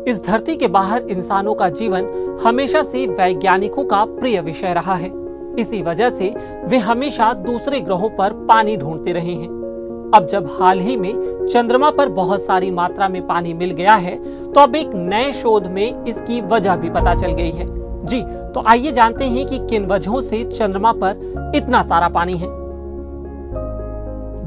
इस धरती के बाहर इंसानों का जीवन हमेशा से वैज्ञानिकों का प्रिय विषय रहा है। इसी वजह से वे हमेशा दूसरे ग्रहों पर पानी ढूंढते रहे हैं। अब जब हाल ही में चंद्रमा पर बहुत सारी मात्रा में पानी मिल गया है, तो अब एक नए शोध में इसकी वजह भी पता चल गई है। जी, तो आइए जानते हैं कि किन वजहों से चंद्रमा पर इतना सारा पानी है।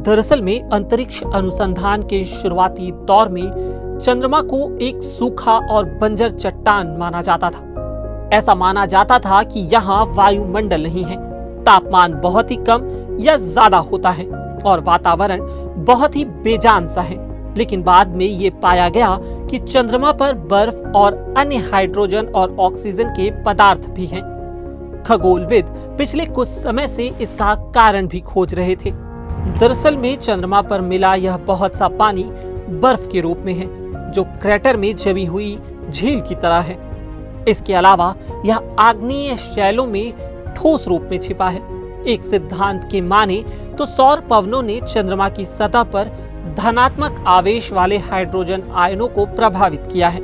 दरअसल में अंतरिक्ष अनुसंधान के शुरुआती दौर में चंद्रमा को एक सूखा और बंजर चट्टान माना जाता था। ऐसा माना जाता था कि यहाँ वायुमंडल नहीं है, तापमान बहुत ही कम या ज्यादा होता है और वातावरण बहुत ही बेजान सा है। लेकिन बाद में ये पाया गया कि चंद्रमा पर बर्फ और अन्य हाइड्रोजन और ऑक्सीजन के पदार्थ भी हैं। खगोलविद पिछले कुछ समय से इसका कारण भी खोज रहे थे। दरअसल में चंद्रमा पर मिला यह बहुत सा पानी बर्फ के रूप में है, जो क्रेटर में जमी हुई झील की तरह है। इसके अलावा यह आग्नेय शैलों में ठोस रूप में छिपा है। एक सिद्धांत के माने तो सौर पवनों ने चंद्रमा की सतह पर धनात्मक आवेश वाले हाइड्रोजन आयनों को प्रभावित किया है।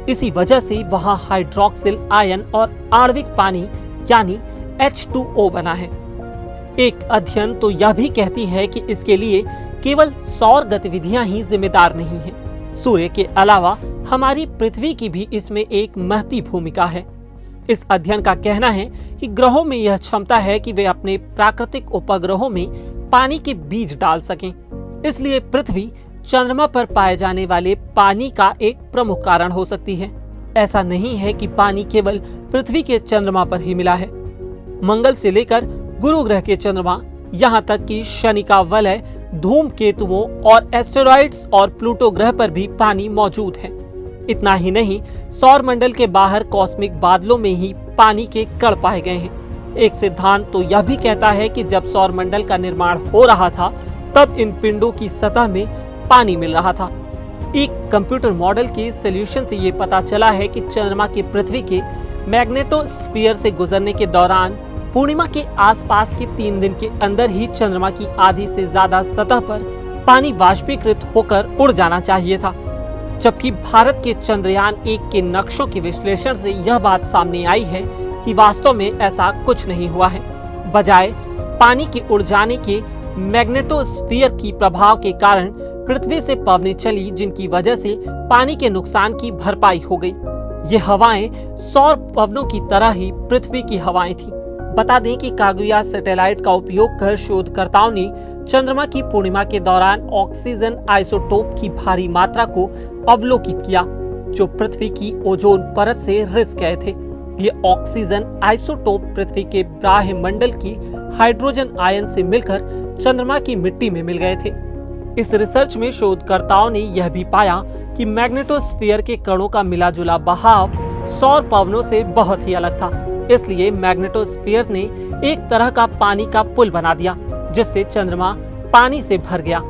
इसी वजह से वहां हाइड्रोक्सिल आयन और आणविक पानी यानी H2O बना है। एक अध्ययन तो यह भी कहती है कि इसके लिए केवल सौर गतिविधियां ही जिम्मेदार नहीं हैं। सूर्य के अलावा हमारी पृथ्वी की भी इसमें एक महती भूमिका है। इस अध्ययन का कहना है कि ग्रहों में यह क्षमता है कि वे अपने प्राकृतिक उपग्रहों में पानी के बीज डाल सकें। इसलिए पृथ्वी चंद्रमा पर पाए जाने वाले पानी का एक प्रमुख कारण हो सकती है। ऐसा नहीं है कि पानी केवल पृथ्वी के चंद्रमा पर ही मिला है। मंगल से लेकर गुरु ग्रह के चंद्रमा, यहाँ तक कि शनि का वलय, धूमकेतुओं और एस्टेरॉइड्स और प्लूटो ग्रह पर भी पानी मौजूद है। इतना ही नहीं, सौर मंडल के बाहर कॉस्मिक बादलों में ही पानी के कण पाए गए हैं। एक सिद्धांत तो यह भी कहता है कि जब सौर मंडल का निर्माण हो रहा था, तब इन पिंडों की सतह में पानी मिल रहा था। एक कंप्यूटर मॉडल के सॉल्यूशन से ये पता चला है कि चंद्रमा की पृथ्वी के मैग्नेटोस्फीयर से गुजरने के दौरान पूर्णिमा के आसपास के 3 दिन के अंदर ही चंद्रमा की आधी से ज्यादा सतह पर पानी वाष्पीकृत होकर उड़ जाना चाहिए था। जबकि भारत के चंद्रयान 1 के नक्शों के विश्लेषण से यह बात सामने आई है कि वास्तव में ऐसा कुछ नहीं हुआ है। बजाय पानी के उड़ जाने के मैग्नेटोस्फीयर की प्रभाव के कारण पृथ्वी से पवनें चली, जिनकी वजह से पानी के नुकसान की भरपाई हो गई। ये हवाएं सौर पवनों की तरह ही पृथ्वी की हवाएं थीं। बता दें कि कागुया सैटेलाइट का उपयोग कर शोधकर्ताओं ने चंद्रमा की पूर्णिमा के दौरान ऑक्सीजन आइसोटोप की भारी मात्रा को अवलोकित किया, जो पृथ्वी की ओजोन परत से रिस गए थे। ये ऑक्सीजन आइसोटोप पृथ्वी के बाह्य मंडल की हाइड्रोजन आयन से मिलकर चंद्रमा की मिट्टी में मिल गए थे। इस रिसर्च में शोधकर्ताओं ने यह भी पाया कि मैग्नेटोस्फीयर के कणों का मिला जुला बहाव सौर पवनों से बहुत ही अलग था। इसलिए मैग्नेटोस्फीयर ने एक तरह का पानी का पुल बना दिया, जिससे चंद्रमा पानी से भर गया,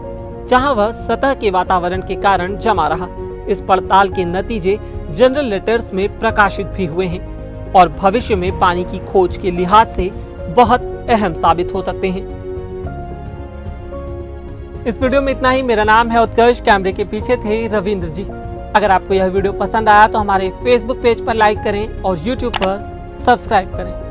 जहां वह सतह के वातावरण के कारण जमा रहा। इस पड़ताल के नतीजे जनरल लेटर्स में प्रकाशित भी हुए हैं और भविष्य में पानी की खोज के लिहाज से बहुत अहम साबित हो सकते हैं। इस वीडियो में इतना ही। मेरा नाम है उत्कर्ष, कैमरे के पीछे थे रविंद्र जी। अगर आपको यह वीडियो पसंद आया तो हमारे फेसबुक पेज पर लाइक करें और यूट्यूब पर सब्सक्राइब करें।